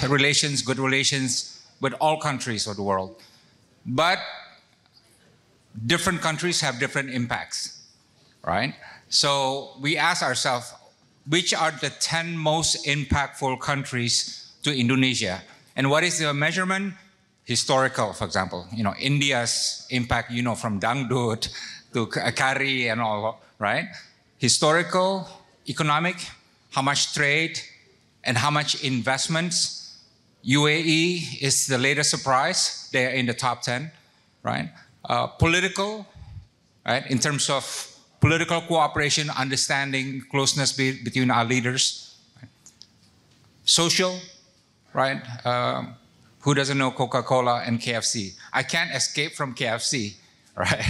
relations, good relations with all countries of the world. But different countries have different impacts, right? So we ask ourselves, which are the 10 most impactful countries to Indonesia? And what is the measurement? Historical, for example. You know, India's impact, you know, from Dangdut to Kari and all, right? Historical, economic, how much trade, and how much investments. UAE is the latest surprise. They're in the top 10, right? Political, right? In terms of political cooperation, understanding, closeness between our leaders. Right? Social, right? Who doesn't know Coca-Cola and KFC? I can't escape from KFC, right?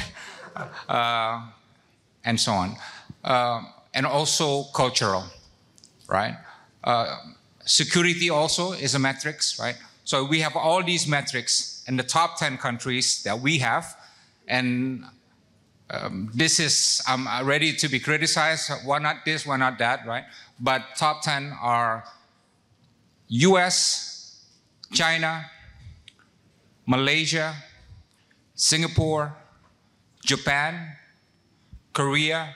And so on. And also cultural, right? Security also is a metrics, right? So we have all these metrics in the top 10 countries that we have, and this is, I'm ready to be criticized, why not this, why not that, right? But top 10 are US, China, Malaysia, Singapore, Japan, Korea,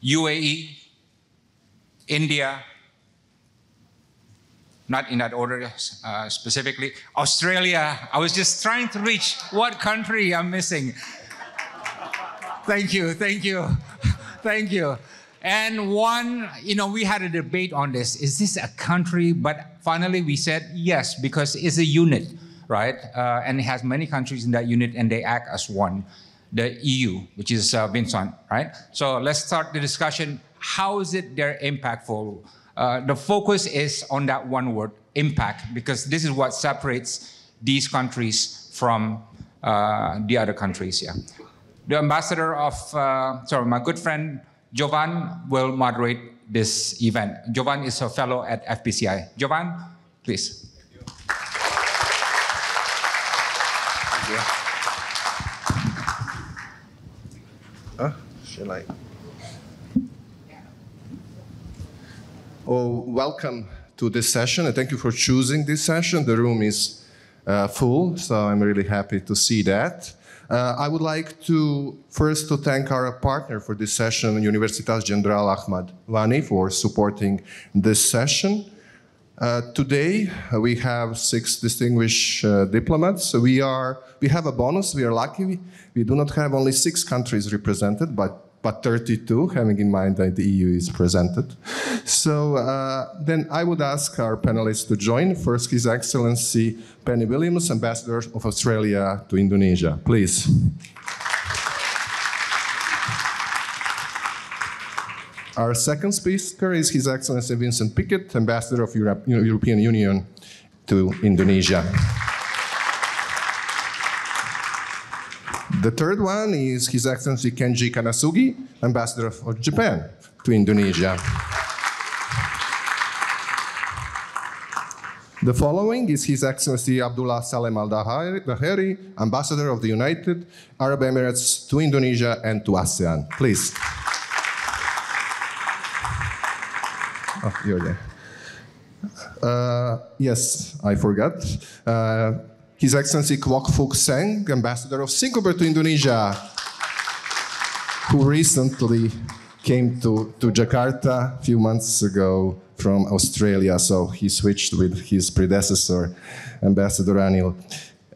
UAE, India, not in that order specifically, Australia. I was just trying to reach what country I'm missing. Thank you, thank you, thank you. And one, you know, we had a debate on this. Is this a country? But finally we said yes, because it's a unit, right? And it has many countries in that unit and they act as one. The EU, which is Vincent, right? So let's start the discussion. How is it they're impactful? The focus is on that one word, impact, because this is what separates these countries from the other countries, yeah. The ambassador of, my good friend Jovan will moderate this event. Jovan is a fellow at FPCI. Jovan, please. Thank you. Shall I? Oh, welcome to this session, and thank you for choosing this session. The room is full, so I'm really happy to see that. I would like to first to thank our partner for this session, Universitas Jenderal Ahmad Yani, for supporting this session. Today we have 6 distinguished diplomats. We have a bonus. We are lucky. We do not have only 6 countries represented, but 32, having in mind that the EU is presented. So then I would ask our panelists to join. First, His Excellency Penny Williams, Ambassador of Australia to Indonesia. Please. Our second speaker is His Excellency Vincent Pickett, Ambassador of European Union to Indonesia. The third one is His Excellency Kenji Kanasugi, Ambassador of Japan to Indonesia. The following is His Excellency Abdullah Salem Al-Daheri, Ambassador of the United Arab Emirates to Indonesia and to ASEAN. Please. Oh, you're there. Yes, I forgot. His Excellency Kwok Fook Seng, Ambassador of Singapore to Indonesia, who recently came to Jakarta a few months ago from Australia, so he switched with his predecessor, Ambassador Anil.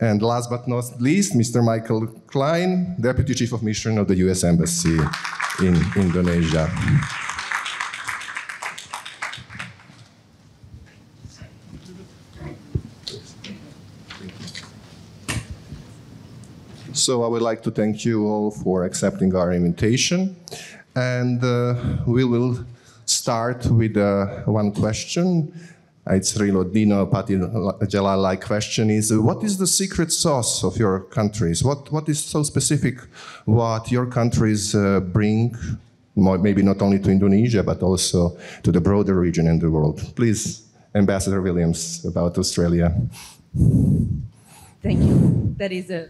And last but not least, Mr. Michael Klein, Deputy Chief of Mission of the US Embassy in Indonesia. So I would like to thank you all for accepting our invitation. And we will start with one question. It's Rilodino Pati-Jalal-like question is, what is the secret sauce of your countries? What is so specific what your countries bring, maybe not only to Indonesia, but also to the broader region and the world? Please, Ambassador Williams, about Australia. Thank you. That is a...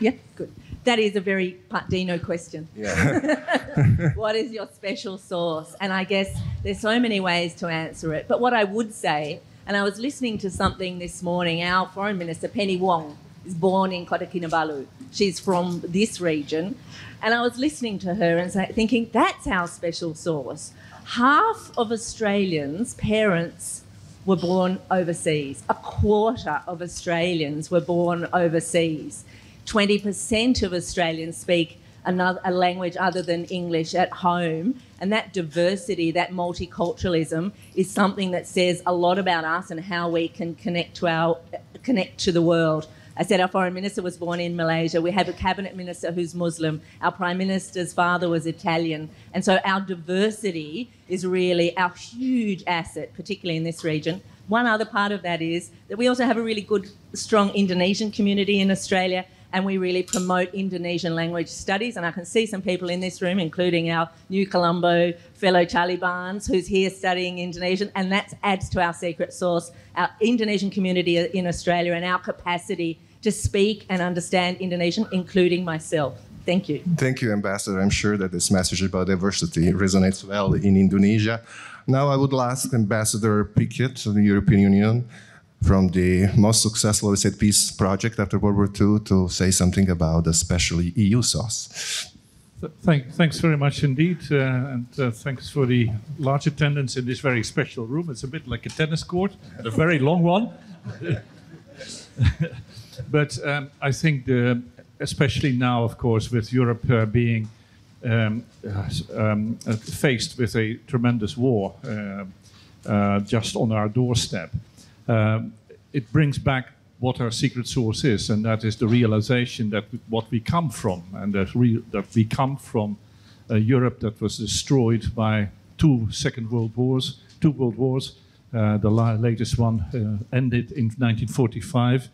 Yeah, good. That is a very Patino question. Yeah. What is your special sauce? And I guess there's so many ways to answer it. But what I would say, and I was listening to something this morning, our Foreign Minister, Penny Wong, is born in Kota Kinabalu. She's from this region. And I was listening to her and thinking, that's our special sauce. Half of Australians' parents were born overseas. A quarter of Australians were born overseas. 20% of Australians speak a language other than English at home. And that diversity, that multiculturalism is something that says a lot about us and how we can connect to the world. I said our Foreign Minister was born in Malaysia. We have a Cabinet Minister who's Muslim. Our Prime Minister's father was Italian. And so our diversity is really our huge asset, particularly in this region. One other part of that is that we also have a really good, strong Indonesian community in Australia, and we really promote Indonesian language studies. And I can see some people in this room, including our New Colombo fellow Charlie Barnes, who's here studying Indonesian, and that adds to our secret sauce, our Indonesian community in Australia and our capacity to speak and understand Indonesian, including myself. Thank you. Thank you, Ambassador. I'm sure that this message about diversity resonates well in Indonesia. Now I would ask Ambassador Pickett of the European Union, from the most successful peace project after World War II, to say something about especially EU sauce. Thanks very much indeed, and thanks for the large attendance in this very special room. It's a bit like a tennis court, and a very long one. But I think, especially now, of course, with Europe being faced with a tremendous war just on our doorstep, it brings back what our secret source is, and that is the realization that what we come from, and that we come from a Europe that was destroyed by two world wars. The latest one ended in 1945.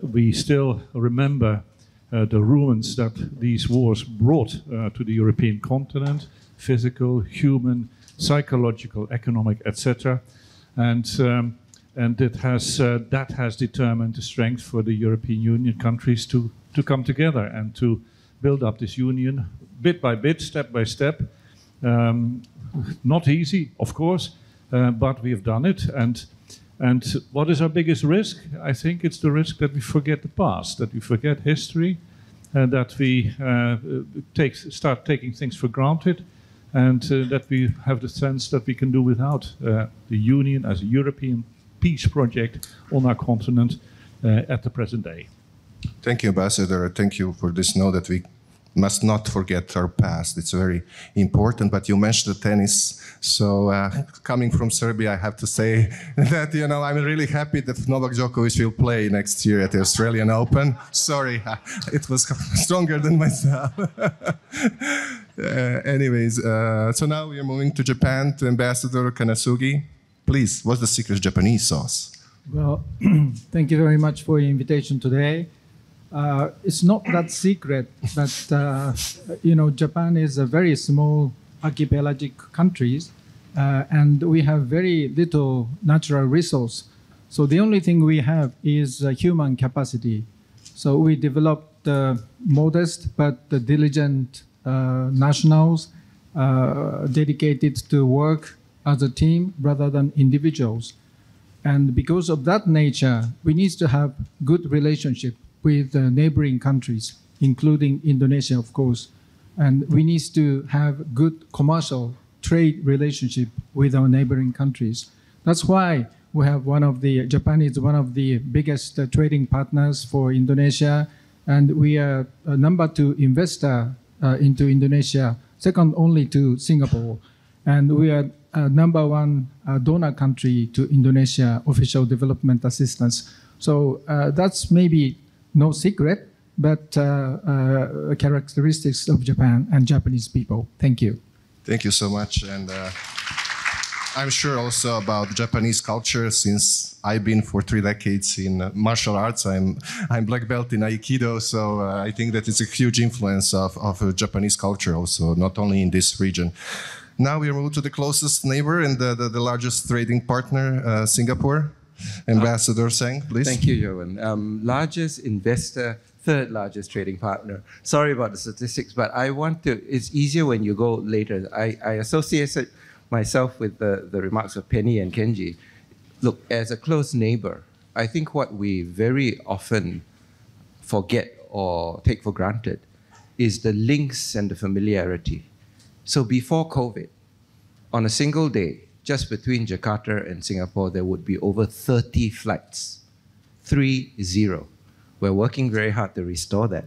We still remember the ruins that these wars brought to the European continent: physical, human, psychological, economic, etc. And that has determined the strength for the European Union countries to come together and to build up this union bit by bit, step by step. Not easy, of course, but we have done it. And what is our biggest risk? I think it's the risk that we forget the past, that we forget history, and that we start taking things for granted, and that we have the sense that we can do without the Union as a European peace project on our continent at the present day. Thank you, Ambassador. Thank you for this note that we must not forget our past. It's very important. But you mentioned the tennis. So coming from Serbia, I have to say that, I'm really happy that Novak Djokovic will play next year at the Australian Open. Sorry, it was stronger than myself. Anyways, so now we are moving to Japan, to Ambassador Kanasugi. Please, what's the secret Japanese sauce? Well, thank you very much for your invitation today. It's not that secret, but Japan is a very small archipelagic country, and we have very little natural resource. So the only thing we have is human capacity. So we developed modest but diligent nationals dedicated to work as a team rather than individuals. And because of that nature, we need to have good relationship with neighboring countries, including Indonesia, of course. And we need to have good commercial trade relationship with our neighboring countries. That's why we have Japan is one of the biggest trading partners for Indonesia. And we are number 2 investor into Indonesia, second only to Singapore. And we are number 1 donor country to Indonesia official development assistance. So that's maybe no secret, but characteristics of Japan and Japanese people. Thank you. Thank you so much. And I'm sure also about Japanese culture, since I've been for 3 decades in martial arts. I'm black belt in Aikido, so I think that it's a huge influence of Japanese culture also, not only in this region. Now we move to the closest neighbor and the largest trading partner, Singapore. Ambassador Seng, please. Thank you, Johan. Largest investor, 3rd largest trading partner. Sorry about the statistics, but it's easier when you go later. I associated myself with the remarks of Penny and Kenji. Look, as a close neighbor, I think what we very often forget or take for granted is the links and the familiarity. So before COVID, on a single day, just between Jakarta and Singapore, there would be over 30 flights. 30. We're working very hard to restore that.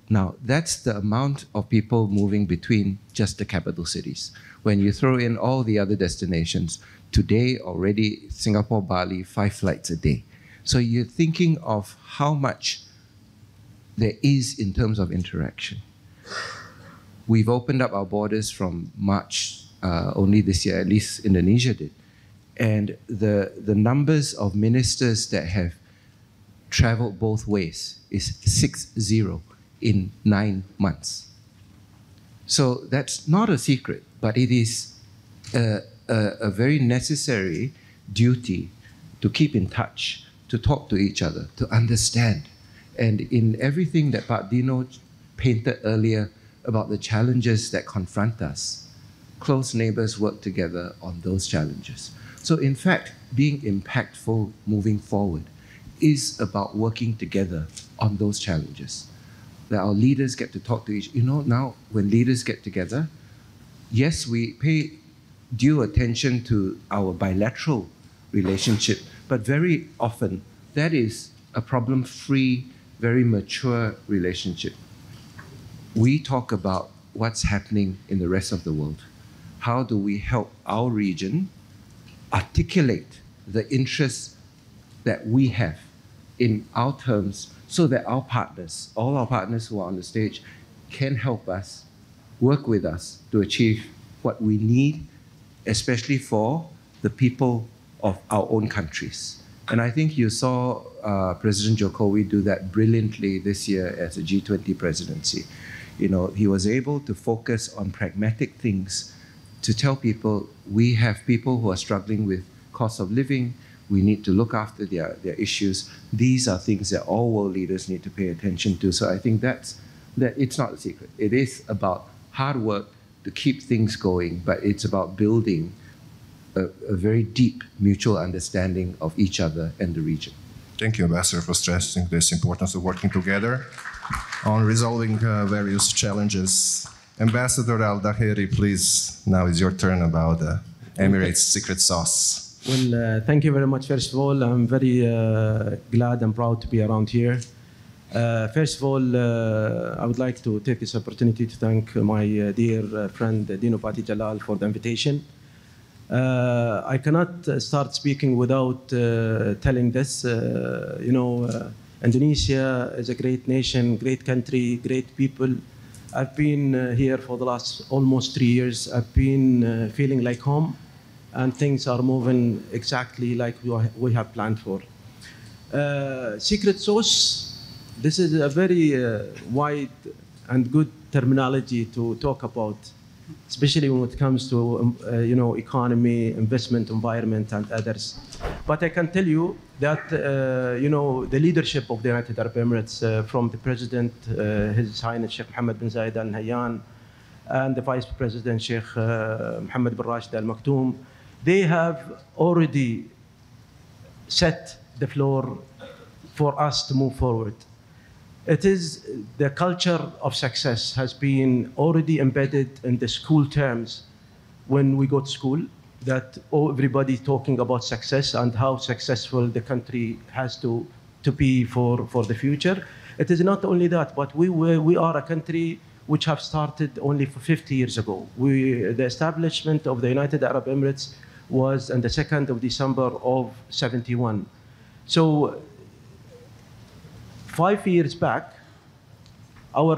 Now, that's the amount of people moving between just the capital cities. When you throw in all the other destinations, today already Singapore, Bali, 5 flights a day. So you're thinking of how much there is in terms of interaction. We've opened up our borders from March only this year, at least Indonesia did. And the numbers of ministers that have traveled both ways is 60 in 9 months. So that's not a secret, but it is a very necessary duty to keep in touch, to talk to each other, to understand. And in everything that Pak Dino painted earlier about the challenges that confront us, close neighbors work together on those challenges. So in fact, being impactful moving forward is about working together on those challenges. That our leaders get to talk to each other. You know, now when leaders get together, yes, we pay due attention to our bilateral relationship, but very often that is a problem-free, very mature relationship. We talk about what's happening in the rest of the world. How do we help our region articulate the interests that we have in our terms so that our partners, all our partners who are on the stage, can help us, work with us to achieve what we need, especially for the people of our own countries. And I think you saw President Jokowi do that brilliantly this year as a G20 presidency. You know, he was able to focus on pragmatic things to tell people we have people who are struggling with cost of living. We need to look after their issues. These are things that all world leaders need to pay attention to. So I think that it's not a secret. It is about hard work to keep things going, but it's about building a very deep mutual understanding of each other and the region. Thank you, Ambassador, for stressing this importance of working together on resolving various challenges. Ambassador Al-Dahiri, please, now is your turn about the Emirates' secret sauce. Well, thank you very much. First of all, I'm very glad and proud to be around here. First of all, I would like to take this opportunity to thank my dear friend Dino Pati Jalal for the invitation. I cannot start speaking without telling this. Indonesia is a great nation, great country, great people. I've been here for the last almost 3 years. I've been feeling like home, and things are moving exactly like we have planned for. Secret sauce, this is a very wide and good terminology to talk about, especially when it comes to economy, investment, environment, and others. But I can tell you that the leadership of the United Arab Emirates, from the President, His Highness Sheikh Mohammed bin Zayed Al Nahyan, and the Vice President Sheikh Mohammed bin Rashid Al Maktoum, they have already set the floor for us to move forward. It is the culture of success has been already embedded in the school terms when we go to school, that everybody talking about success and how successful the country has to be for the future. It is not only that, but we are a country which have started only for 50 years ago. The establishment of the United Arab Emirates was on the 2nd of December of 71. So 5 years back, our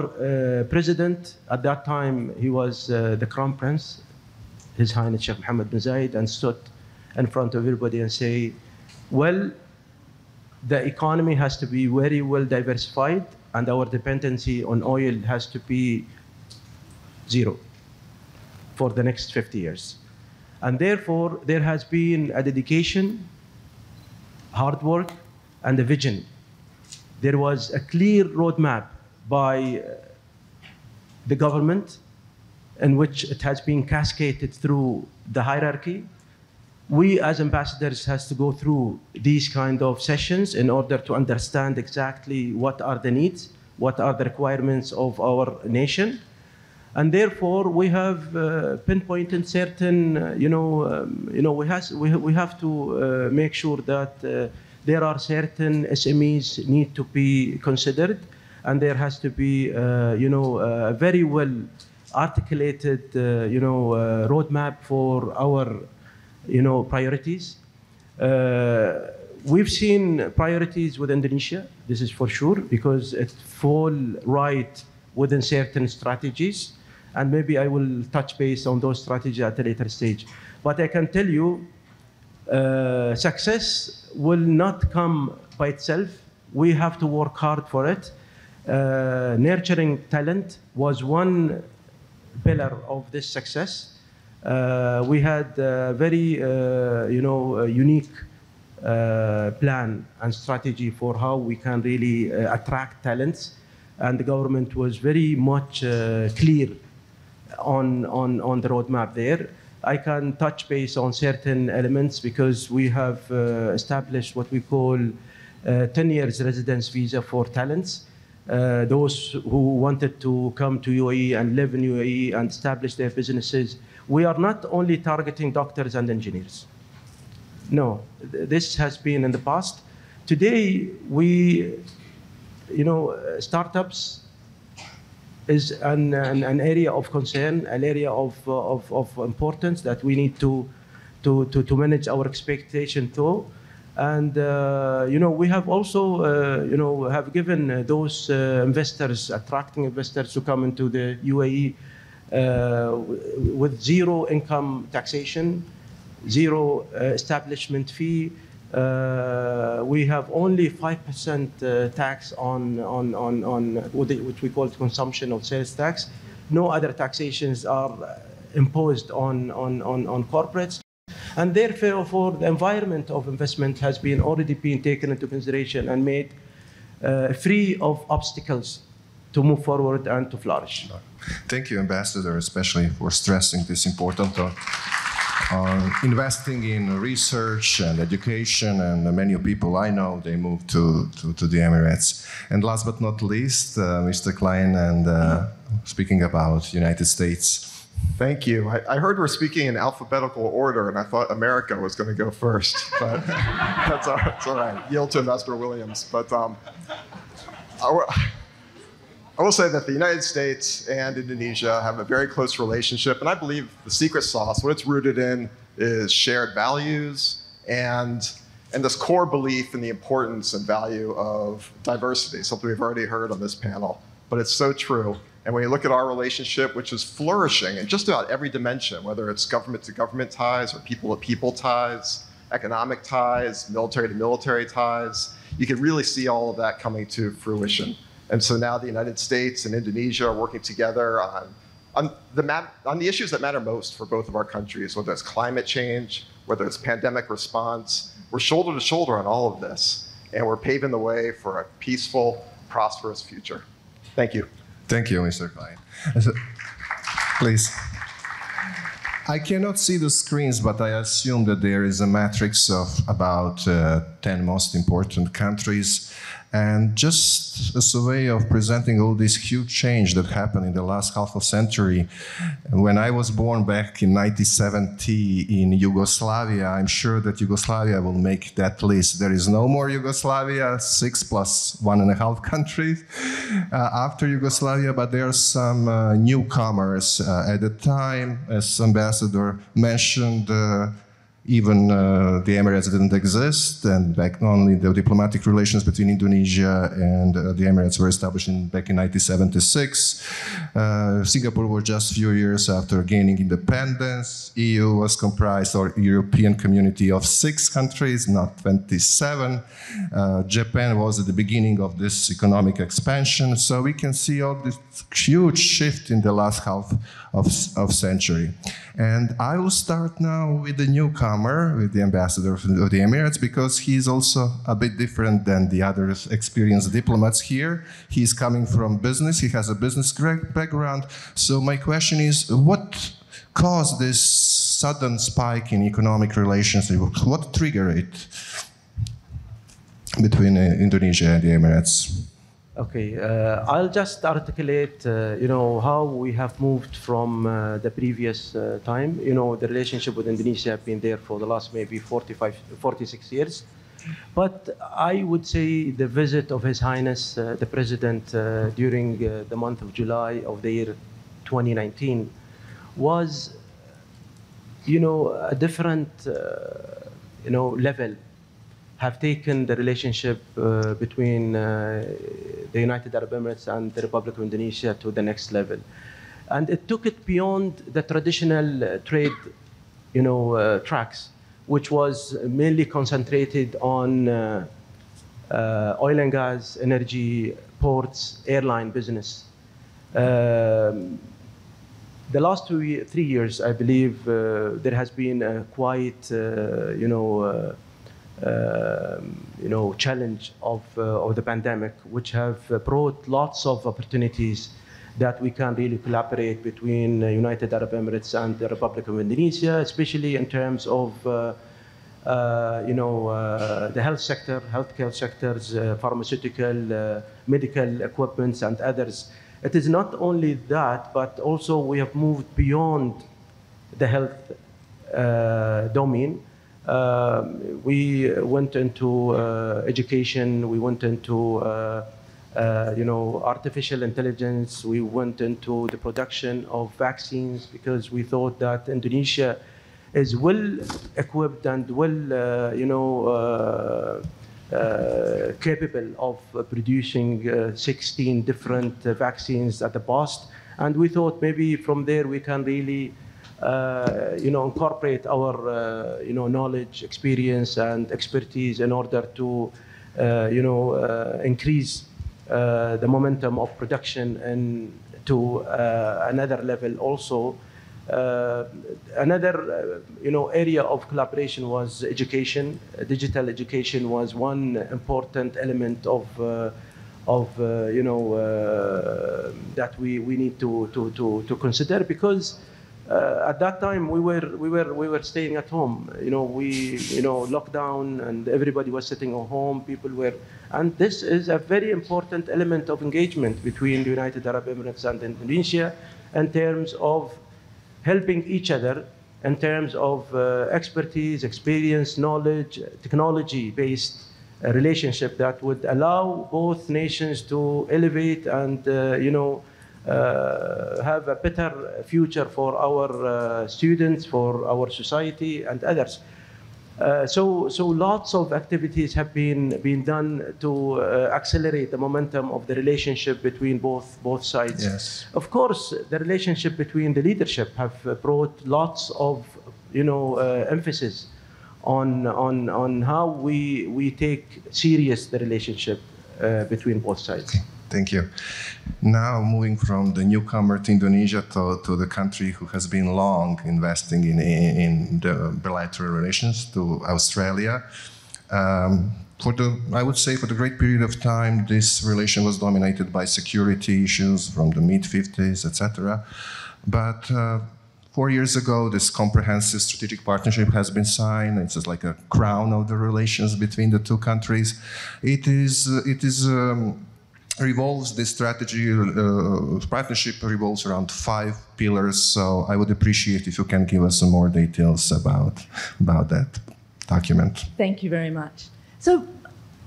president, at that time, he was the Crown Prince, His Highness Sheikh Mohammed bin Zayed, and stood in front of everybody and say, well, the economy has to be very well diversified, and our dependency on oil has to be 0 for the next 50 years. And therefore, there has been a dedication, hard work, and a vision. There was a clear roadmap by the government in which it has been cascaded through the hierarchy. We as ambassadors has to go through these kind of sessions in order to understand exactly what are the needs, what are the requirements of our nation. And therefore, we have pinpointed certain, we have to make sure that there are certain SMEs need to be considered, and there has to be, a very well articulated, roadmap for our, priorities. We've seen priorities with Indonesia, this is for sure, because it fall right within certain strategies. And maybe I will touch base on those strategies at a later stage. But I can tell you, success will not come by itself. We have to work hard for it. Nurturing talent was one pillar of this success. We had a very, unique plan and strategy for how we can really attract talents. And the government was very much clear on the roadmap there. I can touch base on certain elements because we have established what we call 10 years residence visa for talents. Those who wanted to come to UAE and live in UAE and establish their businesses. We are not only targeting doctors and engineers. No, this has been in the past. Today, startups is an area of concern, an area of importance that we need to manage our expectation to. And, we have also, have given those investors, attracting investors to come into the UAE with zero income taxation, zero establishment fee. We have only 5% tax on which we call consumption of sales tax. No other taxations are imposed on corporates. And therefore, the environment of investment has already been taken into consideration and made free of obstacles to move forward and to flourish. Thank you, Ambassador, especially for stressing this important investing in research and education, and many people I know, they move to the Emirates. And last but not least, Mr. Klein, and speaking about United States. Thank you. I heard we're speaking in alphabetical order, and I thought America was going to go first, but that's all right. Yield to Ambassador Williams. But I will say that the United States and Indonesia have a very close relationship, and I believe the secret sauce, what it's rooted in, is shared values and this core belief in the importance and value of diversity, something we've already heard on this panel, but it's so true. And when you look at our relationship, which is flourishing in just about every dimension, whether it's government-to-government ties or people-to-people ties, economic ties, military-to-military ties, you can really see all of that coming to fruition. And so now the United States and Indonesia are working together on the issues that matter most for both of our countries, whether it's climate change, whether it's pandemic response. We're shoulder to shoulder on all of this, and we're paving the way for a peaceful, prosperous future. Thank you. Thank you, Mr. Klein. Please. I cannot see the screens, but I assume that there is a matrix of about 10 most important countries. And just as a way of presenting all this huge change that happened in the last half of century, when I was born back in 1970 in Yugoslavia, I'm sure that Yugoslavia will make that list. There is no more Yugoslavia, 6 + 1.5 countries after Yugoslavia, but there are some newcomers at the time, as Ambassador mentioned. Even the Emirates didn't exist, and back only the diplomatic relations between Indonesia and the Emirates were established back in 1976. Singapore was just a few years after gaining independence. EU was comprised, or European community, of 6 countries, not 27. Japan was at the beginning of this economic expansion. So we can see all this huge shift in the last half of century. And I will start now with the newcomer. newcomer with the ambassador of the Emirates because he's also a bit different than the other experienced diplomats here. He's coming from business, he has a business background. So my question is, what caused this sudden spike in economic relations? What triggered it between Indonesia and the Emirates? Okay, I'll just articulate, how we have moved from the previous time. The relationship with Indonesia have been there for the last maybe 46 years. But I would say the visit of His Highness, the President, during the month of July of the year 2019 was, a different, level, have taken the relationship between the United Arab Emirates and the Republic of Indonesia to the next level. And it took it beyond the traditional trade, tracks, which was mainly concentrated on oil and gas, energy, ports, airline business. The last 3 years, I believe, there has been a quite, challenge of the pandemic, which have brought lots of opportunities that we can really collaborate between United Arab Emirates and the Republic of Indonesia, especially in terms of the health sector, healthcare sectors, pharmaceutical, medical equipments, and others. It is not only that, but also we have moved beyond the health domain. We went into education, we went into artificial intelligence, we went into the production of vaccines because we thought that Indonesia is well equipped and well, capable of producing 16 different vaccines at the past. And we thought maybe from there we can really incorporate our, knowledge, experience, and expertise in order to, increase the momentum of production and to another level also. Another, area of collaboration was education. Digital education was one important element of that we need to consider because. At that time, we were staying at home. Lockdown, and everybody was sitting at home. People were, and this is a very important element of engagement between the United Arab Emirates and Indonesia, in terms of helping each other, in terms of expertise, experience, knowledge, technology-based relationship that would allow both nations to elevate and have a better future for our students, for our society, and others. So lots of activities have been done to accelerate the momentum of the relationship between both sides. Yes. Of course, the relationship between the leadership have brought lots of emphasis on how we take serious the relationship between both sides. Thank you. Now moving from the newcomer to Indonesia to the country who has been long investing in the bilateral relations, to Australia. I would say for the great period of time, this relation was dominated by security issues from the mid-50s, etc. But 4 years ago, this comprehensive strategic partnership has been signed. It's just like a crown of the relations between the two countries. This partnership revolves around 5 pillars. So I would appreciate if you can give us some more details about that document. Thank you very much. So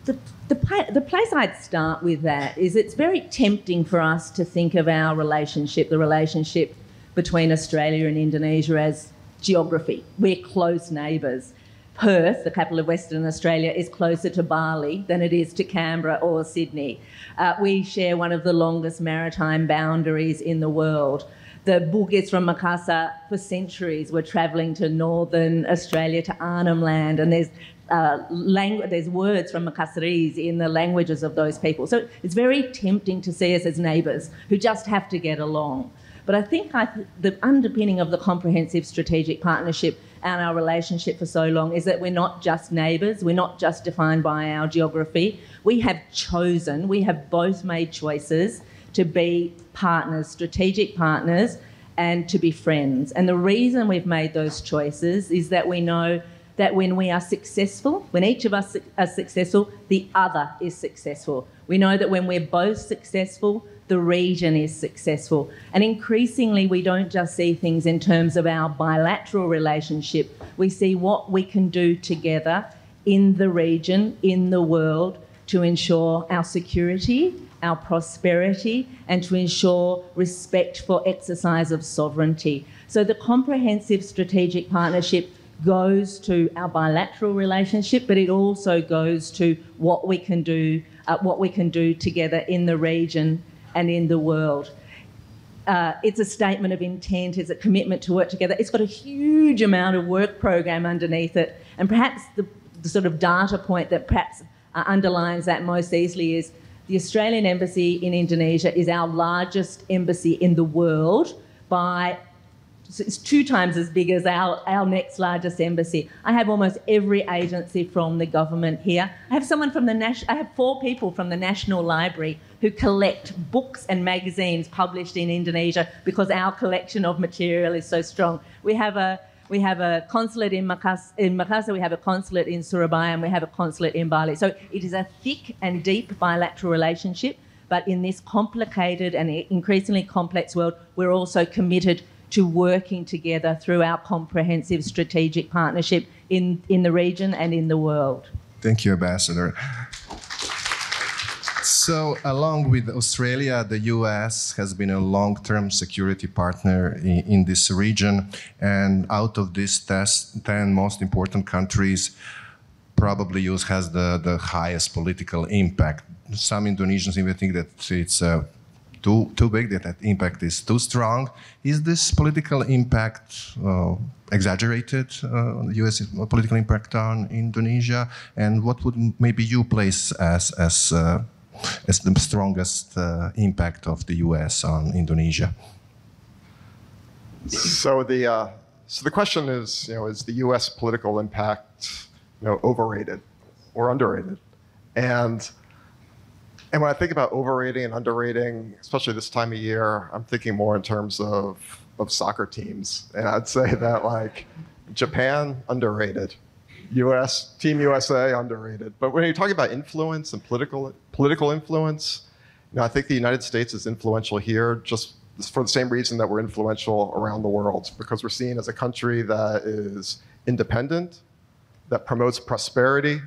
the place I'd start with that is it's very tempting for us to think of our relationship, the relationship between Australia and Indonesia, as geography. We're close neighbours. Perth, the capital of Western Australia, is closer to Bali than it is to Canberra or Sydney. We share one of the longest maritime boundaries in the world. The Bugis from Makassar for centuries were travelling to northern Australia, to Arnhem Land, and there's words from Makassarese in the languages of those people. So it's very tempting to see us as neighbours who just have to get along. But I think the underpinning of the comprehensive strategic partnership and our relationship for so long is that we're not just neighbours, we're not just defined by our geography. We have both made choices to be partners, strategic partners, and to be friends. And the reason we've made those choices is that we know that when we are successful, when each of us are successful, the other is successful. We know that when we're both successful, the region is successful. And increasingly, we don't just see things in terms of our bilateral relationship. We see what we can do together in the region, in the world, to ensure our security, our prosperity, and to ensure respect for exercise of sovereignty. So the comprehensive strategic partnership goes to our bilateral relationship, but it also goes to what we can do together in the region and in the world. It's a statement of intent, it's a commitment to work together. It's got a huge amount of work program underneath it, and perhaps the sort of data point that perhaps underlines that most easily is the Australian Embassy in Indonesia is our largest embassy in the world by... It's 2 times as big as our next largest embassy. I have almost every agency from the government here. I have 4 people from the National Library who collect books and magazines published in Indonesia because our collection of material is so strong. We have a consulate in Makassar, we have a consulate in Surabaya, and we have a consulate in Bali. So it is a thick and deep bilateral relationship, but in this complicated and increasingly complex world, we're also committed to working together through our comprehensive strategic partnership in the region and in the world. Thank you, Ambassador. So, along with Australia, the US has been a long-term security partner in this region, and out of these 10 most important countries, probably US has the highest political impact. Some Indonesians even think that it's too big, that impact is too strong. Is this political impact exaggerated, the US political impact on Indonesia? And what would maybe you place as the strongest impact of the US on Indonesia? So the question is, is the US political impact, overrated or underrated? And when I think about overrating and underrating, especially this time of year, I'm thinking more in terms of soccer teams. And I'd say that, like, Japan, underrated. Team USA, underrated. But when you're talking about influence and political influence, I think the United States is influential here just for the same reason that we're influential around the world, because we're seen as a country that is independent, that promotes prosperity,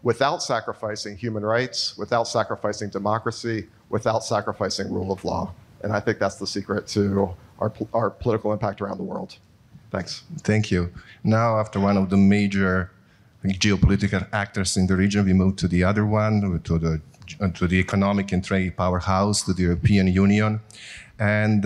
without sacrificing human rights, without sacrificing democracy, without sacrificing rule of law. And I think that's the secret to our political impact around the world. Thanks. Thank you. Now, after one of the major geopolitical actors in the region, we move to the other one, to the economic and trade powerhouse, to the European Union. And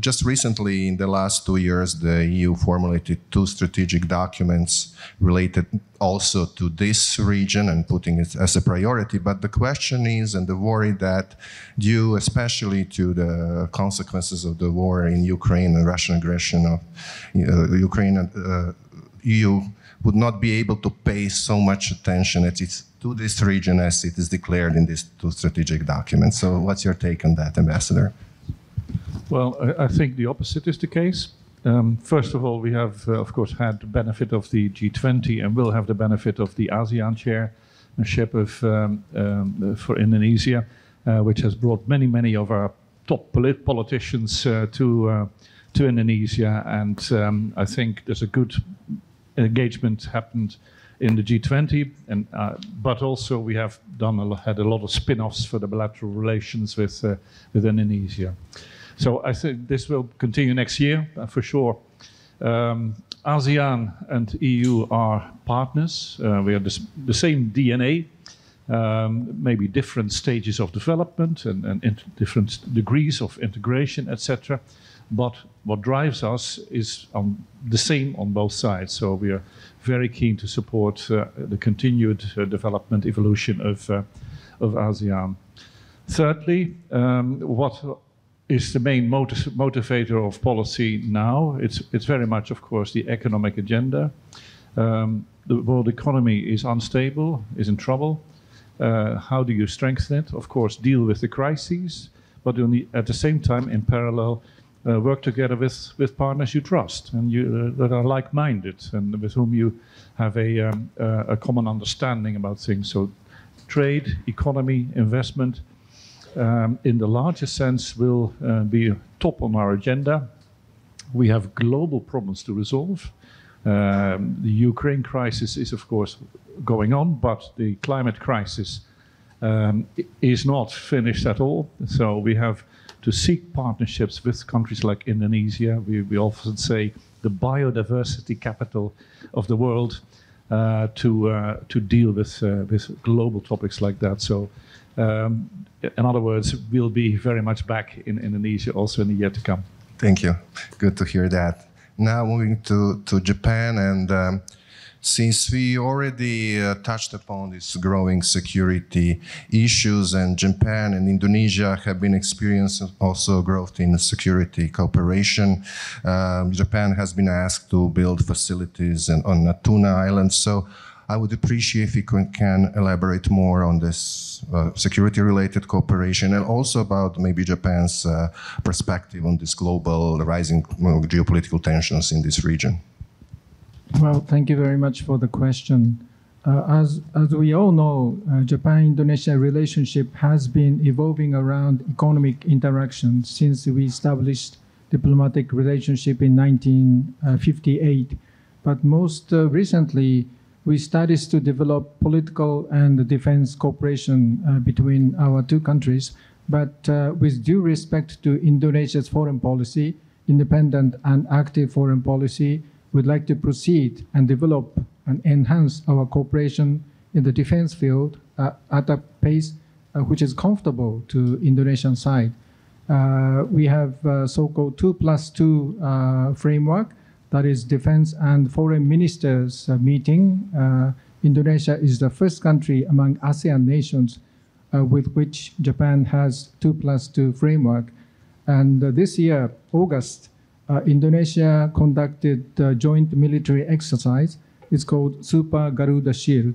just recently, in the last 2 years, the EU formulated 2 strategic documents related also to this region and putting it as a priority. But the question is, and the worry that due especially to the consequences of the war in Ukraine and Russian aggression of Ukraine, EU would not be able to pay so much attention to this region as it is declared in these 2 strategic documents. So what's your take on that, Ambassador? Well, I think the opposite is the case. First of all, we have, of course, had the benefit of the G20 and will have the benefit of the ASEAN chairmanship for Indonesia, which has brought many of our top politicians to Indonesia. And I think there's a good engagement happened in the G20, but also we have had a lot of spin-offs for the bilateral relations with Indonesia. So I think this will continue next year, for sure. ASEAN and EU are partners. We have the same DNA, maybe different stages of development and different degrees of integration, etc. But what drives us is the same on both sides. So we are very keen to support the continued development, evolution of ASEAN. Thirdly, what is the main motivator of policy now? It's very much, of course, the economic agenda. The world economy is unstable, is in trouble. How do you strengthen it? Of course, deal with the crises, but at the same time, in parallel, work together with partners you trust and that are like-minded and with whom you have a common understanding about things. So trade, economy, investment, in the larger sense, will be top on our agenda. We have global problems to resolve. The Ukraine crisis is, of course, going on, but the climate crisis is not finished at all. So we have to seek partnerships with countries like Indonesia. We often say the biodiversity capital of the world to deal with global topics like that. So, in other words, we'll be very much back in Indonesia also in the year to come. Thank you. Good to hear that. Now moving to Japan, and since we already touched upon these growing security issues, and Japan and Indonesia have been experiencing also growth in security cooperation, Japan has been asked to build facilities on Natuna Island. So I would appreciate if you can elaborate more on this security-related cooperation, and also about maybe Japan's perspective on this global rising geopolitical tensions in this region. Well, thank you very much for the question. As we all know, Japan-Indonesia relationship has been evolving around economic interaction since we established diplomatic relationship in 1958. But most recently, we started to develop political and defense cooperation between our two countries. But with due respect to Indonesia's foreign policy, independent and active foreign policy, we'd like to proceed and develop and enhance our cooperation in the defense field at a pace which is comfortable to Indonesian side. We have so-called 2+2 framework, that is defense and foreign ministers meeting. Indonesia is the first country among ASEAN nations with which Japan has 2+2 framework. And this year, August, Indonesia conducted a joint military exercise. It's called Super Garuda Shield.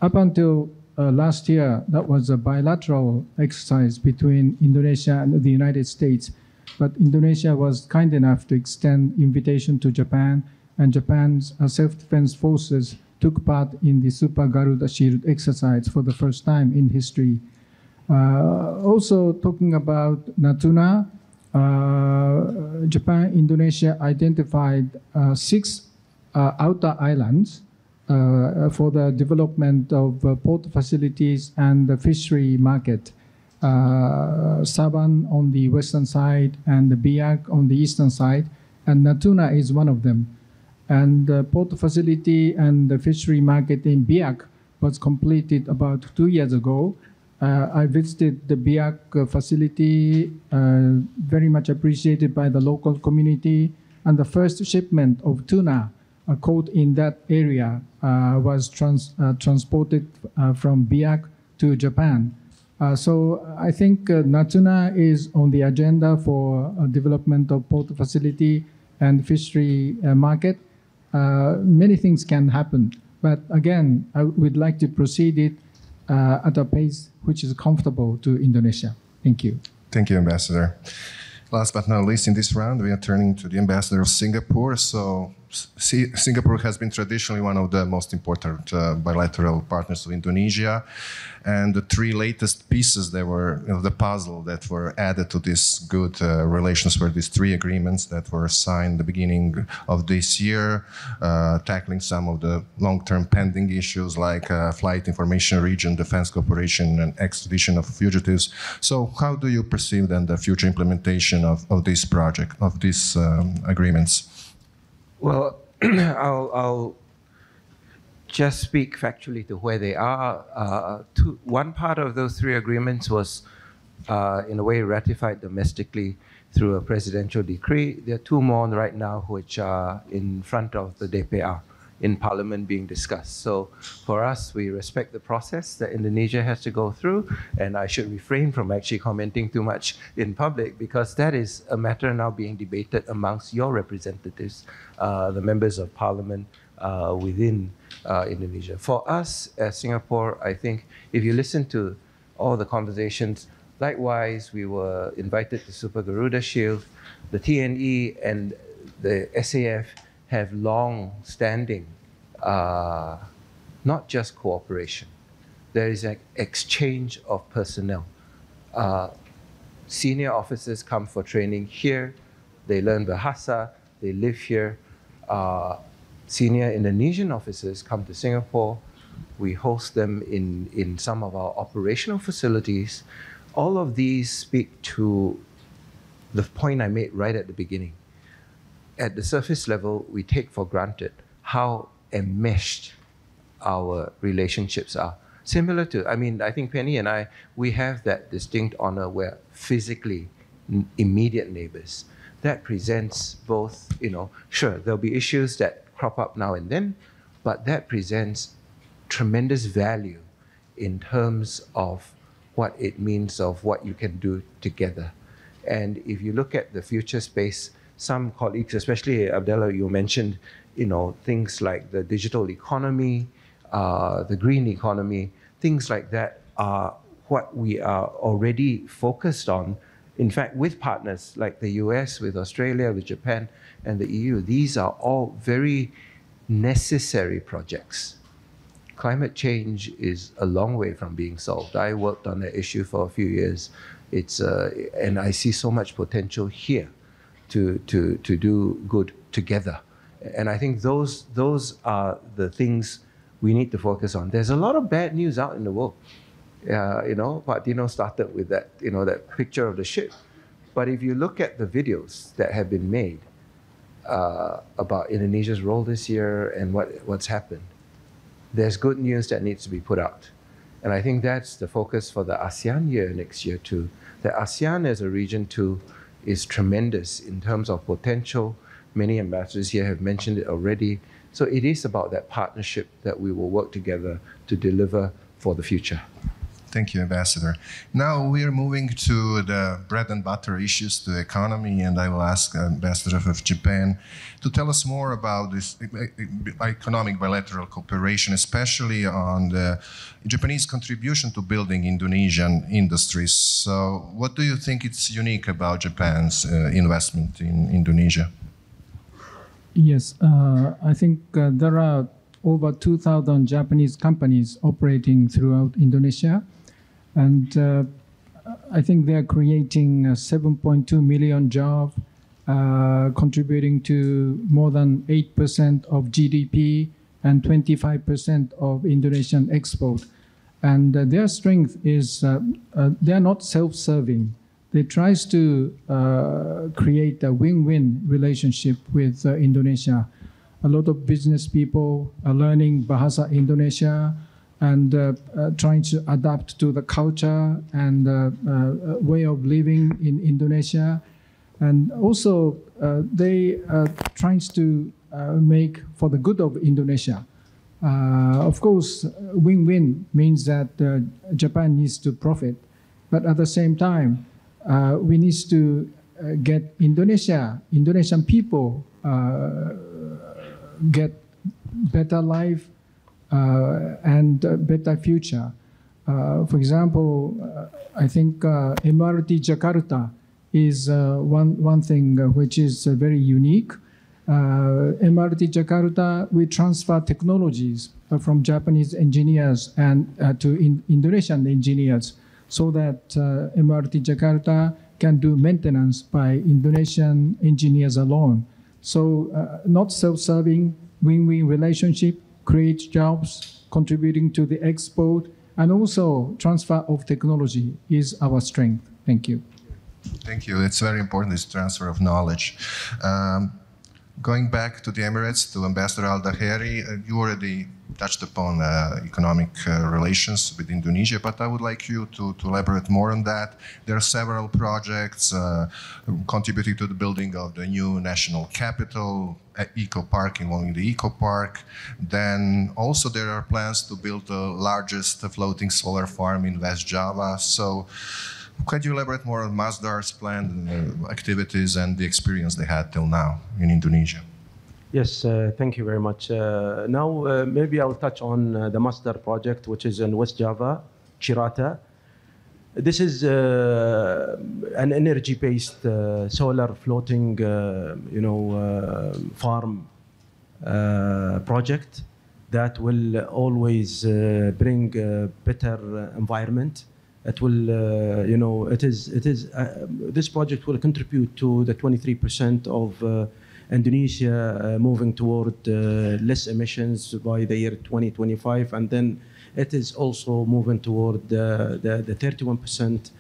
Up until last year, that was a bilateral exercise between Indonesia and the United States. But Indonesia was kind enough to extend invitation to Japan, and Japan's self-defense forces took part in the Super Garuda Shield exercise for the first time in history. Also talking about Natuna, Japan, Indonesia identified 6 outer islands for the development of port facilities and the fishery market. Saban on the western side and the Biak on the eastern side, and Natuna is one of them. And the port facility and the fishery market in Biak was completed about 2 years ago. I visited the Biak facility, very much appreciated by the local community, and the first shipment of tuna caught in that area was transported from Biak to Japan. So I think Natuna is on the agenda for development of port facility and fishery market. Many things can happen, but again, I would like to proceed it at a pace which is comfortable to Indonesia. Thank you. Thank you, Ambassador. Last but not least, in this round, we are turning to the Ambassador of Singapore. So Singapore has been traditionally one of the most important bilateral partners of Indonesia. And the 3 latest pieces that were the puzzle that were added to this good relations were these 3 agreements that were signed at the beginning of this year, tackling some of the long-term pending issues like flight information region, defense cooperation, and extradition of fugitives. So how do you perceive then the future implementation of this project, of these agreements? Well, I'll just speak factually to where they are. One part of those 3 agreements was, in a way, ratified domestically through a presidential decree. There are 2 more right now which are in front of the DPR in Parliament being discussed. So for us, we respect the process that Indonesia has to go through, and I should refrain from actually commenting too much in public because that is a matter now being debated amongst your representatives, the members of Parliament within Indonesia. For us as Singapore, I think if you listen to all the conversations, likewise, we were invited to Super Garuda Shield. The TNE and the SAF have long-standing, not just cooperation. There is an exchange of personnel. Senior officers come for training here. They learn Bahasa. They live here. Senior Indonesian officers come to Singapore. We host them in some of our operational facilities. All of these speak to the point I made right at the beginning. At the surface level, we take for granted how enmeshed our relationships are. Similar to, I think Penny and I, we have that distinct honor where physically immediate neighbors. That presents both, sure, there'll be issues that crop up now and then, but that presents tremendous value in terms of what it means of what you can do together. And if you look at the future space, some colleagues, especially Abdullah, you mentioned, things like the digital economy, the green economy, things like that are what we are already focused on. In fact, with partners like the US, with Australia, with Japan, and the EU, these are all very necessary projects. Climate change is a long way from being solved. I worked on that issue for a few years. And I see so much potential here to do good together. And I think those are the things we need to focus on. There's a lot of bad news out in the world. Patino started with that, that picture of the ship. But if you look at the videos that have been made about Indonesia's role this year and what's happened, there's good news that needs to be put out. And I think that's the focus for the ASEAN year next year too. The ASEAN as a region too is tremendous in terms of potential. Many ambassadors here have mentioned it already. So it is about that partnership that we will work together to deliver for the future. Thank you, Ambassador. Now we are moving to the bread and butter issues, the economy, and I will ask Ambassador of Japan to tell us more about this economic bilateral cooperation, especially on the Japanese contribution to building Indonesian industries. So what do you think is unique about Japan's investment in Indonesia? Yes, I think there are over 2,000 Japanese companies operating throughout Indonesia. And I think they're creating 7.2 million jobs, contributing to more than 8% of GDP and 25% of Indonesian export. And their strength is they're not self-serving. They try to create a win-win relationship with Indonesia. A lot of business people are learning Bahasa Indonesia and trying to adapt to the culture and way of living in Indonesia. And also, they are trying to make for the good of Indonesia. Of course, win-win means that Japan needs to profit. But at the same time, we need to get Indonesian people get better life and better future. For example, I think MRT Jakarta is one thing which is very unique. MRT Jakarta, we transfer technologies from Japanese engineers and to Indonesian engineers so that MRT Jakarta can do maintenance by Indonesian engineers alone. So not self-serving, win-win relationship, create jobs, contributing to the export, and also transfer of technology is our strength. Thank you. Thank you. It's very important, this transfer of knowledge. Going back to the Emirates, to Ambassador Al-Daheri, you already touched upon economic relations with Indonesia, but I would like you to elaborate more on that. There are several projects contributing to the building of the new national capital, eco park involving the eco park. Then also there are plans to build the largest floating solar farm in West Java. So could you elaborate more on Masdar's planned activities and the experience they had till now in Indonesia? Yes, thank you very much. Now, maybe I'll touch on the Masdar project, which is in West Java, Cirata. This is an energy-based solar floating, farm project that will always bring a better environment. It will, this project will contribute to the 23% of Indonesia moving toward less emissions by the year 2025, and then it is also moving toward the 31%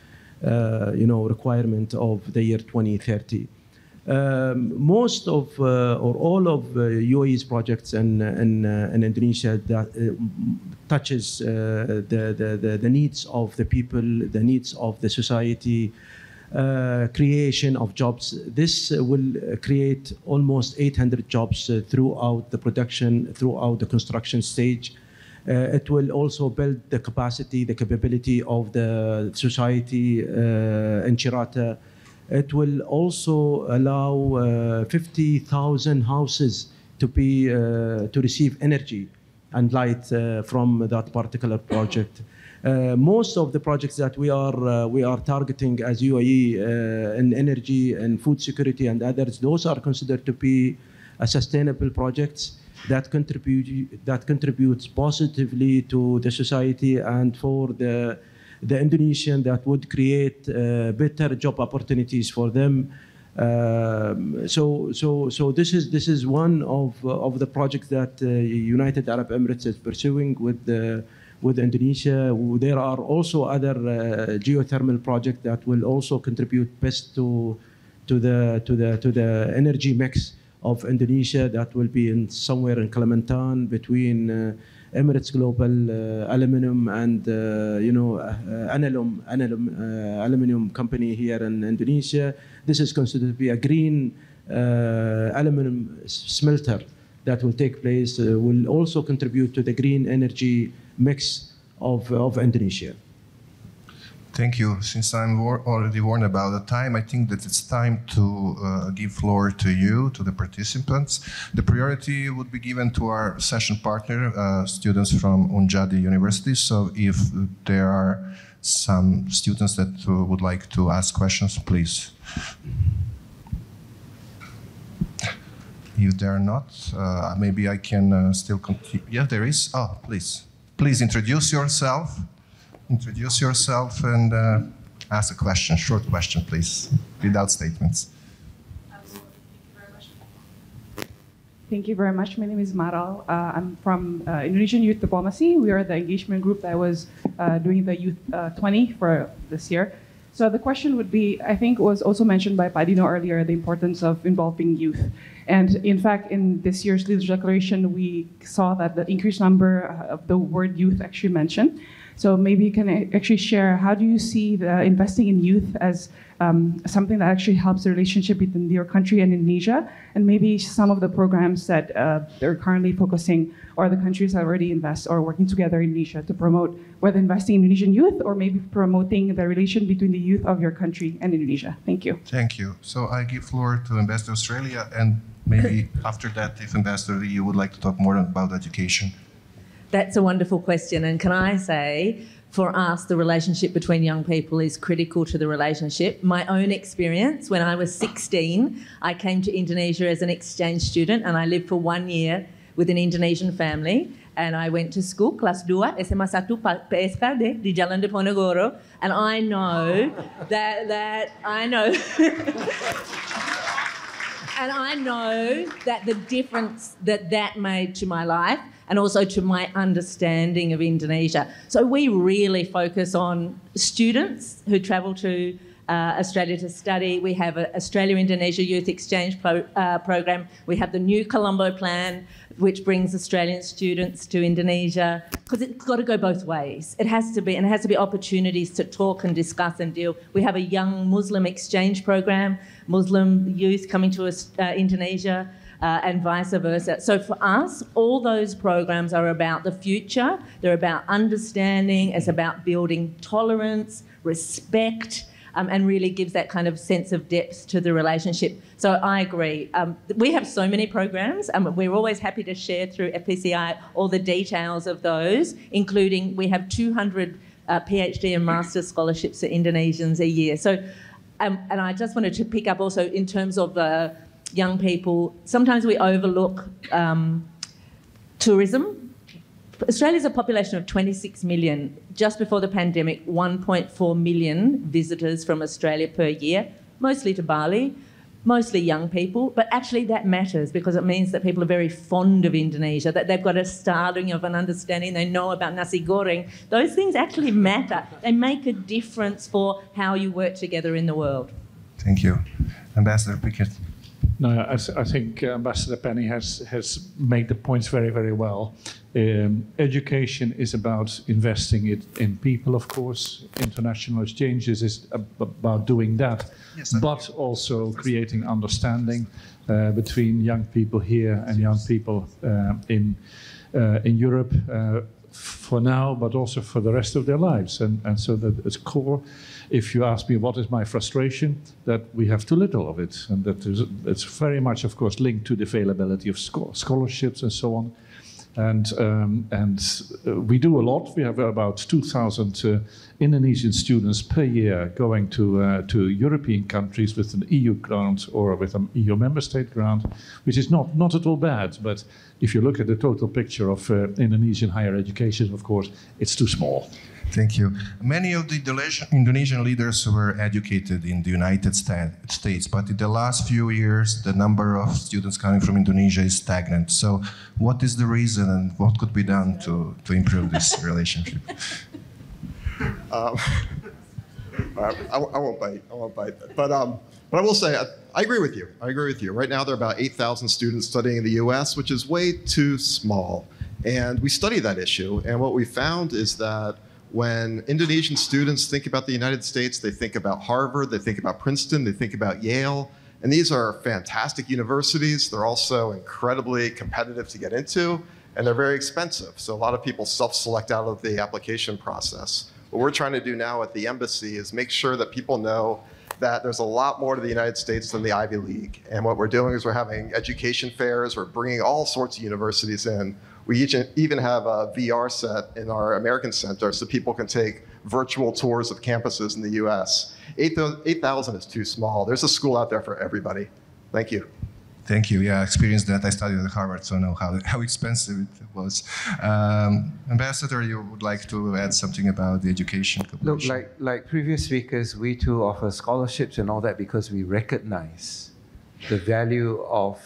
requirement of the year 2030. Most of or all of UAE's projects in Indonesia that touches the needs of the people, the needs of the society, creation of jobs. This will create almost 800 jobs throughout the production, throughout the construction stage. It will also build the capacity, the capability of the society in Cirata. It will also allow 50,000 houses to receive energy and light from that particular project. Most of the projects that we are targeting as UAE in energy and food security and others, those are considered to be sustainable projects that contributes positively to the society and for the Indonesian, that would create better job opportunities for them. So this is one of the projects that United Arab Emirates is pursuing with Indonesia. There are also other geothermal projects that will also contribute best to the energy mix of Indonesia. That will be somewhere in Kalimantan between Emirates Global Aluminum and aluminum company here in Indonesia. This is considered to be a green aluminum smelter that will take place, will also contribute to the green energy mix of Indonesia. Thank you. Since I'm already warned about the time, I think that it's time to give floor to you, to the participants. The priority would be given to our session partner, students from Unjadi University. So if there are some students that would like to ask questions, please. If there are not, maybe I can still continue. Yeah, there is. Oh, please. Please introduce yourself. Introduce yourself and ask a question, short question, please, without statements. Thank you very much. My name is Maral. I'm from Indonesian Youth Diplomacy. We are the engagement group that was doing the Youth 20 for this year. So the question would be, I think it was also mentioned by Padino earlier, the importance of involving youth. And in fact, in this year's Leaders Declaration, we saw that the increased number of the word youth actually mentioned. So maybe you can actually share, how do you see the investing in youth as something that actually helps the relationship between your country and Indonesia, and maybe some of the programs that they're currently focusing, or the countries that already invest or working together in Indonesia to promote, whether investing in Indonesian youth or maybe promoting the relation between the youth of your country and Indonesia. Thank you. Thank you. So I give floor to Ambassador Australia, and maybe after that, if Ambassador Lee, you would like to talk more about education. That's a wonderful question. And can I say, for us, the relationship between young people is critical to the relationship. My own experience, when I was 16, I came to Indonesia as an exchange student, and I lived for 1 year with an Indonesian family. And I went to school, kelas 2, SMA 1 PSKD di Jalan Diponegoro. And I know that I know... And I know that the difference that made to my life and also to my understanding of Indonesia. So we really focus on students who travel to Australia to Study. We have an Australia-Indonesia Youth Exchange program. We have the new Colombo Plan, which brings Australian students to Indonesia, because it's got to go both ways. It has to be, and it has to be opportunities to talk and discuss and deal. We have a young Muslim exchange program, Muslim youth coming to Indonesia, and vice versa. So for us, all those programs are about the future. They're about understanding. It's about building tolerance, respect, and really gives that kind of sense of depth to the relationship. So I agree. We have so many programs. We're always happy to share through FPCI all the details of those, including we have 200 PhD and master's scholarships for Indonesians a year. So, and I just wanted to pick up also in terms of young people, sometimes we overlook tourism. Australia's a population of 26 million. Just before the pandemic, 1.4 million visitors from Australia per year, mostly to Bali, mostly young people. But actually that matters because it means that people are very fond of Indonesia, that they've got a starting of an understanding, they know about nasi goreng. Those things actually matter. They make a difference for how you work together in the world. Thank you. Ambassador Pickett. No, I think Ambassador Penny has made the points very, very well. Education is about investing it in people, of course. International exchanges is about doing that, yes, but also creating understanding between young people here and young people in Europe for now, but also for the rest of their lives. And so that it's core. If you ask me what is my frustration, that we have too little of it, and that it's very much, of course, linked to the availability of scholarships and so on. And we do a lot. We have about 2,000 Indonesian students per year going to European countries with an EU grant or with an EU member state grant, which is not at all bad. But if you look at the total picture of Indonesian higher education, of course, it's too small. Thank you. Many of the Indonesian leaders were educated in the United States, but in the last few years, the number of students coming from Indonesia is stagnant. So what is the reason and what could be done to improve this relationship? I won't bite. But I will say, I agree with you. Right now, there are about 8,000 students studying in the US, which is way too small. And we study that issue. And what we found is that when Indonesian students think about the United States, they think about Harvard, they think about Princeton, they think about Yale. And these are fantastic universities. They're also incredibly competitive to get into, and they're very expensive. So a lot of people self-select out of the application process. What we're trying to do now at the embassy is make sure that people know that there's a lot more to the United States than the Ivy League. And what we're doing is we're having education fairs, we're bringing all sorts of universities in. We even have a VR set in our American Center so people can take virtual tours of campuses in the US. 8,000 is too small. There's a school out there for everybody. Thank you. Thank you. Yeah, I experienced that. I studied at Harvard, so I know how expensive it was. Ambassador, you would like to add something about the education population? Look, like previous speakers, we too offer scholarships and all that because we recognize the value of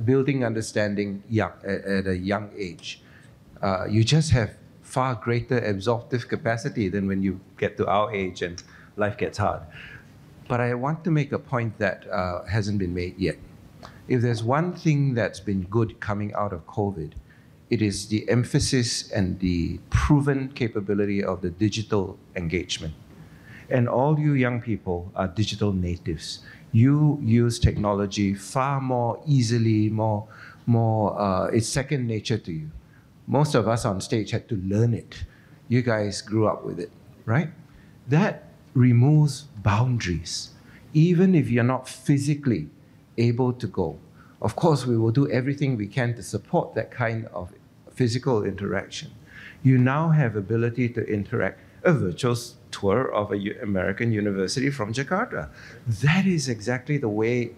building understanding at a young age. You just have far greater absorptive capacity than when you get to our age and life gets hard. But I want to make a point that hasn't been made yet. If there's one thing that's been good coming out of COVID, it is the emphasis and the proven capability of the digital engagement. And all you young people are digital natives. You use technology far more easily, it's second nature to you. Most of us on stage had to learn it. You guys grew up with it, right? That removes boundaries. Even if you're not physically able to go, of course, we will do everything we can to support that kind of physical interaction. You now have ability to interact, a virtual tour of an American university from Jakarta. That is exactly the way,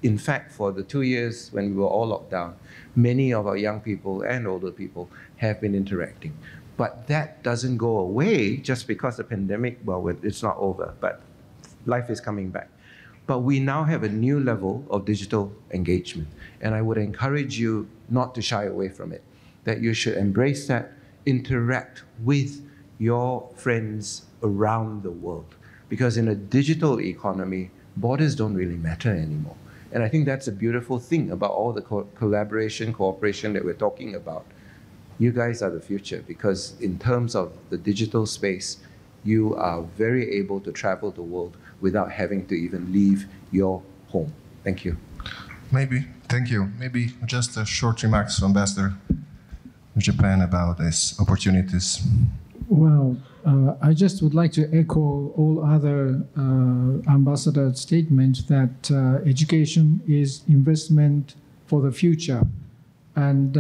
in fact, for the 2 years when we were all locked down, many of our young people and older people have been interacting. But that doesn't go away just because the pandemic, well, it's not over, but life is coming back. But we now have a new level of digital engagement. And I would encourage you not to shy away from it, that you should embrace that, interact with your friends around the world. Because in a digital economy, borders don't really matter anymore. And I think that's a beautiful thing about all the collaboration, cooperation that we're talking about. You guys are the future, because in terms of the digital space, you are very able to travel the world without having to even leave your home. Thank you. Thank you. Maybe just a short remarks, Ambassador of Japan, about these opportunities. Well, I just would like to echo all other ambassadors' statements that education is investment for the future. And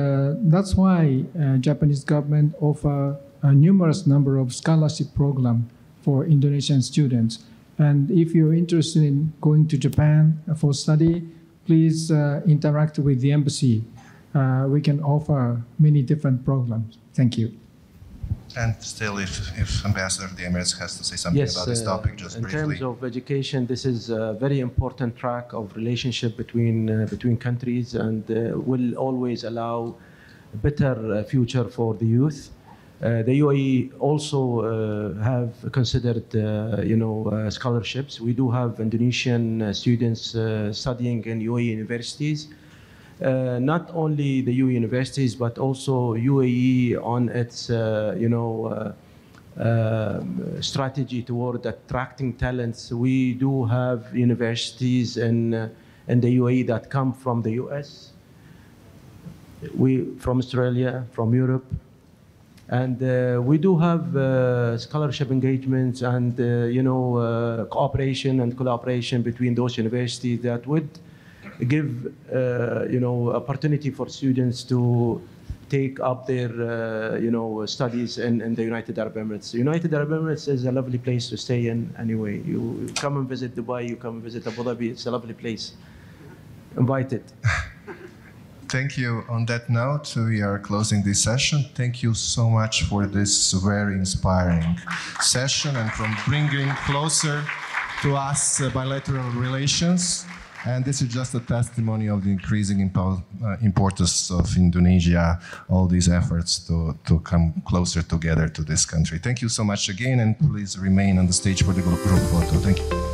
that's why Japanese government offer a numerous number of scholarship programs for Indonesian students. And if you're interested in going to Japan for study, please interact with the embassy. We can offer many different programs. Thank you. And still, if Ambassador of the Emirates has to say something about this topic, just briefly. In terms of education, this is a very important track of relationship between countries, and will always allow a better future for the youth. The UAE also have considered, scholarships. We do have Indonesian students studying in UAE universities. Not only the UAE universities, but also UAE on its, strategy toward attracting talents. We do have universities in the UAE that come from the US, from Australia, from Europe, and we do have scholarship engagements and cooperation and collaboration between those universities that would give opportunity for students to take up their studies in the United Arab Emirates. The United Arab Emirates is a lovely place to stay in anyway. You come and visit Dubai, you come and visit Abu Dhabi, it's a lovely place. Invited. Thank you. On that note, we are closing this session. Thank you so much for this very inspiring session and from bringing closer to us bilateral relations. And this is just a testimony of the increasing importance of Indonesia, all these efforts to come closer together to this country. Thank you so much again, and please remain on the stage for the group photo. Thank you.